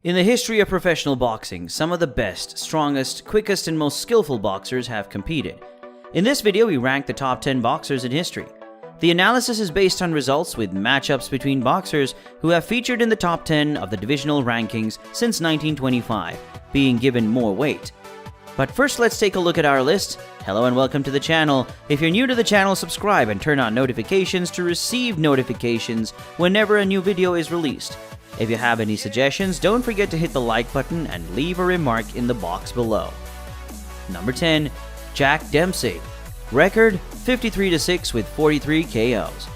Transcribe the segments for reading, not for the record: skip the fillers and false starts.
In the history of professional boxing, some of the best, strongest, quickest, and most skillful boxers have competed. In this video, we rank the top 10 boxers in history. The analysis is based on results with matchups between boxers who have featured in the top 10 of the divisional rankings since 1925, being given more weight. But first, let's take a look at our list. Hello and welcome to the channel. If you're new to the channel, subscribe and turn on notifications to receive notifications whenever a new video is released. If you have any suggestions, don't forget to hit the like button and leave a remark in the box below. Number 10. Jack Dempsey. Record 53-6 with 43 KOs.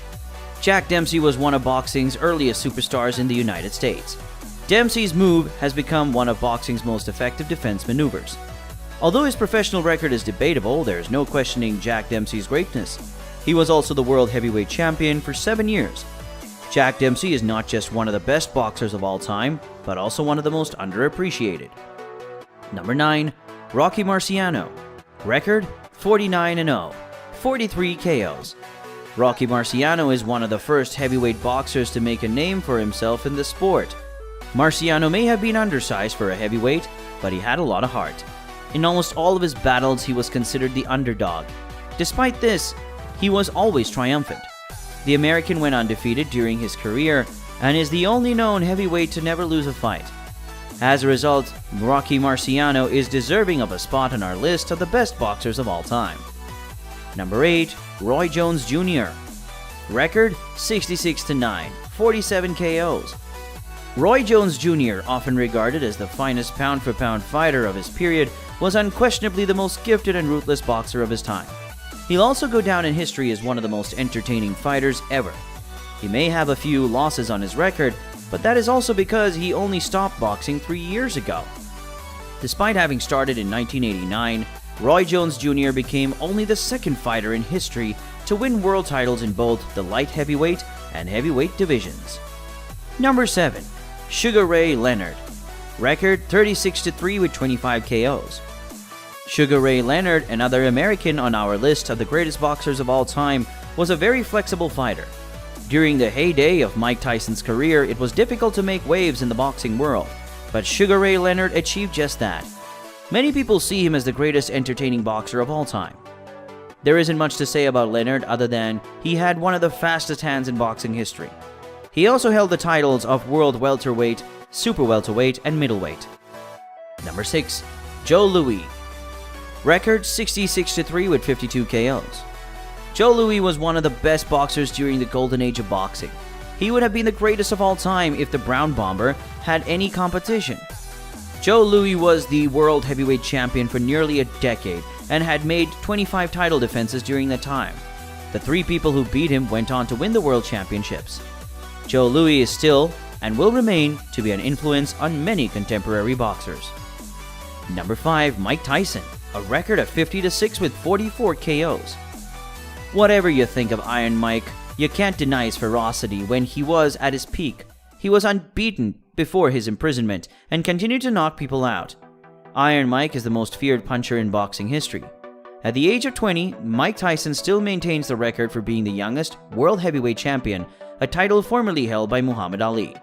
Jack Dempsey was one of boxing's earliest superstars in the United States. Dempsey's move has become one of boxing's most effective defense maneuvers. Although his professional record is debatable, there is no questioning Jack Dempsey's greatness. He was also the world heavyweight champion for 7 years. Jack Dempsey is not just one of the best boxers of all time, but also one of the most underappreciated. Number 9. Rocky Marciano. Record 49-0, 43 KOs. Rocky Marciano is one of the first heavyweight boxers to make a name for himself in the sport. Marciano may have been undersized for a heavyweight, but he had a lot of heart. In almost all of his battles, he was considered the underdog. Despite this, he was always triumphant. The American went undefeated during his career and is the only known heavyweight to never lose a fight. As a result, Rocky Marciano is deserving of a spot on our list of the best boxers of all time. Number 8. Roy Jones Jr. Record 66-9, 47 KOs. Roy Jones Jr., often regarded as the finest pound-for-pound fighter of his period, was unquestionably the most gifted and ruthless boxer of his time. He'll also go down in history as one of the most entertaining fighters ever. He may have a few losses on his record, but that is also because he only stopped boxing 3 years ago. Despite having started in 1989, Roy Jones Jr. became only the second fighter in history to win world titles in both the light heavyweight and heavyweight divisions. Number 7. Sugar Ray Leonard. Record 36-3 with 25 KOs. Sugar Ray Leonard, another American on our list of the greatest boxers of all time, was a very flexible fighter. During the heyday of Mike Tyson's career, it was difficult to make waves in the boxing world, but Sugar Ray Leonard achieved just that. Many people see him as the greatest entertaining boxer of all time. There isn't much to say about Leonard other than he had one of the fastest hands in boxing history. He also held the titles of World Welterweight, Super Welterweight, and Middleweight. Number 6. Joe Louis. Record 66-3 with 52 KOs. Joe Louis was one of the best boxers during the golden age of boxing. He would have been the greatest of all time if the Brown Bomber had any competition. Joe Louis was the world heavyweight champion for nearly a decade and had made 25 title defenses during that time. The 3 people who beat him went on to win the world championships. Joe Louis is still and will remain to be an influence on many contemporary boxers. Number 5. Mike Tyson. A record of 50-6 with 44 KOs. Whatever you think of Iron Mike, you can't deny his ferocity when he was at his peak. He was unbeaten before his imprisonment and continued to knock people out. Iron Mike is the most feared puncher in boxing history. At the age of 20, Mike Tyson still maintains the record for being the youngest world heavyweight champion, a title formerly held by Muhammad Ali.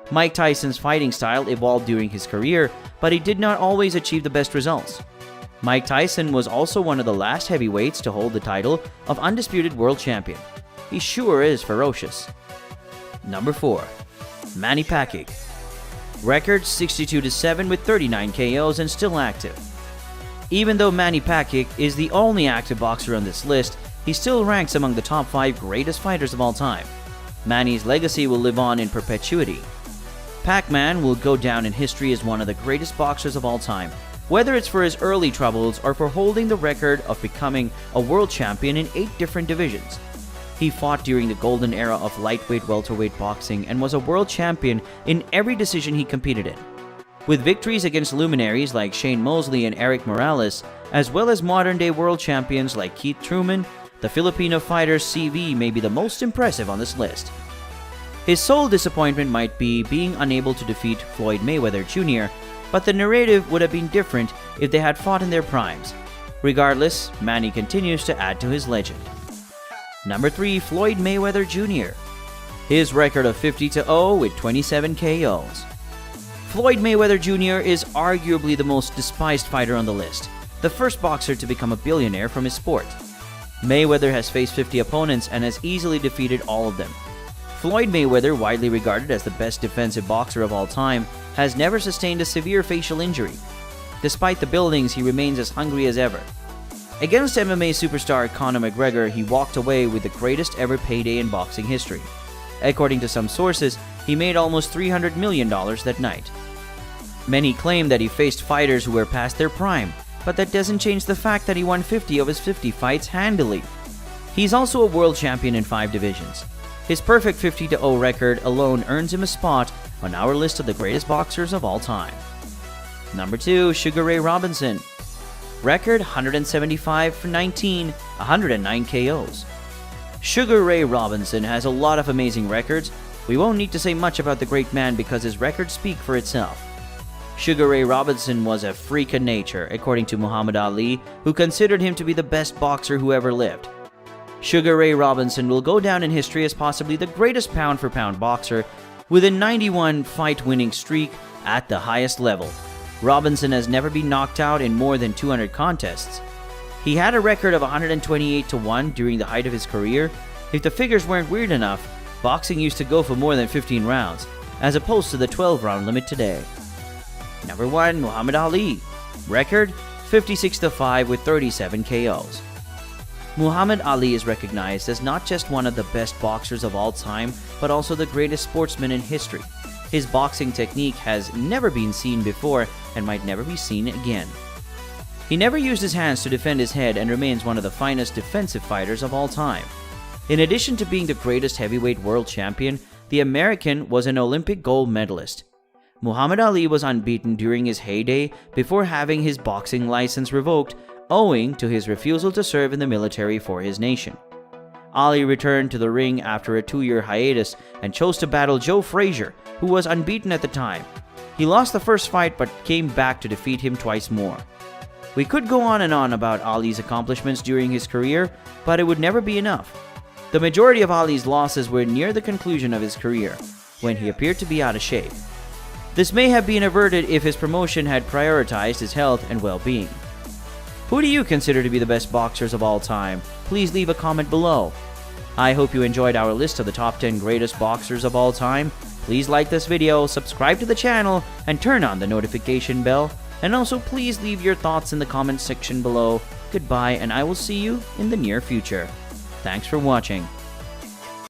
Mike Tyson's fighting style evolved during his career, but he did not always achieve the best results. Mike Tyson was also one of the last heavyweights to hold the title of undisputed world champion. He sure is ferocious. Number 4. Manny Pacquiao. Record 62-7 with 39 KOs and still active. Even though Manny Pacquiao is the only active boxer on this list, he still ranks among the top 5 greatest fighters of all time. Manny's legacy will live on in perpetuity. Pac-Man will go down in history as one of the greatest boxers of all time, whether it's for his early troubles or for holding the record of becoming a world champion in 8 different divisions. He fought during the golden era of lightweight welterweight boxing and was a world champion in every decision he competed in. With victories against luminaries like Shane Mosley and Eric Morales, as well as modern-day world champions like Keith Truman, the Filipino fighter CV may be the most impressive on this list. His sole disappointment might be being unable to defeat Floyd Mayweather Jr., but the narrative would have been different if they had fought in their primes. Regardless, Manny continues to add to his legend. Number 3. Floyd Mayweather Jr. His record of 50-0 with 27 KOs. Floyd Mayweather Jr. is arguably the most despised fighter on the list, the first boxer to become a billionaire from his sport. Mayweather has faced 50 opponents and has easily defeated all of them. Floyd Mayweather, widely regarded as the best defensive boxer of all time, has never sustained a severe facial injury. Despite the buildings, he remains as hungry as ever. Against MMA superstar Conor McGregor, he walked away with the greatest ever payday in boxing history. According to some sources, he made almost $300 million that night. Many claim that he faced fighters who were past their prime, but that doesn't change the fact that he won 50 of his 50 fights handily. He's also a world champion in 5 divisions. His perfect 50-0 record alone earns him a spot on our list of the greatest boxers of all time. Number 2, Sugar Ray Robinson. Record 175 for 19, 109 KOs. Sugar Ray Robinson has a lot of amazing records. We won't need to say much about the great man because his records speak for itself. Sugar Ray Robinson was a freak of nature, according to Muhammad Ali, who considered him to be the best boxer who ever lived. Sugar Ray Robinson will go down in history as possibly the greatest pound-for-pound boxer with a 91 fight-winning streak at the highest level. Robinson has never been knocked out in more than 200 contests. He had a record of 128-1 during the height of his career. If the figures weren't weird enough, boxing used to go for more than 15 rounds, as opposed to the 12-round limit today. Number 1, Muhammad Ali. Record 56-5 with 37 KOs. Muhammad Ali is recognized as not just one of the best boxers of all time, but also the greatest sportsman in history. His boxing technique has never been seen before and might never be seen again. He never used his hands to defend his head and remains one of the finest defensive fighters of all time. In addition to being the greatest heavyweight world champion, the American was an Olympic gold medalist. Muhammad Ali was unbeaten during his heyday before having his boxing license revoked owing to his refusal to serve in the military for his nation. Ali returned to the ring after a 2-year hiatus and chose to battle Joe Frazier, who was unbeaten at the time. He lost the first fight but came back to defeat him twice more. We could go on and on about Ali's accomplishments during his career, but it would never be enough. The majority of Ali's losses were near the conclusion of his career, when he appeared to be out of shape. This may have been averted if his promotion had prioritized his health and well-being. Who do you consider to be the best boxers of all time? Please leave a comment below. I hope you enjoyed our list of the top 10 greatest boxers of all time. Please like this video, subscribe to the channel, and turn on the notification bell. And also please leave your thoughts in the comment section below. Goodbye, and I will see you in the near future. Thanks for watching.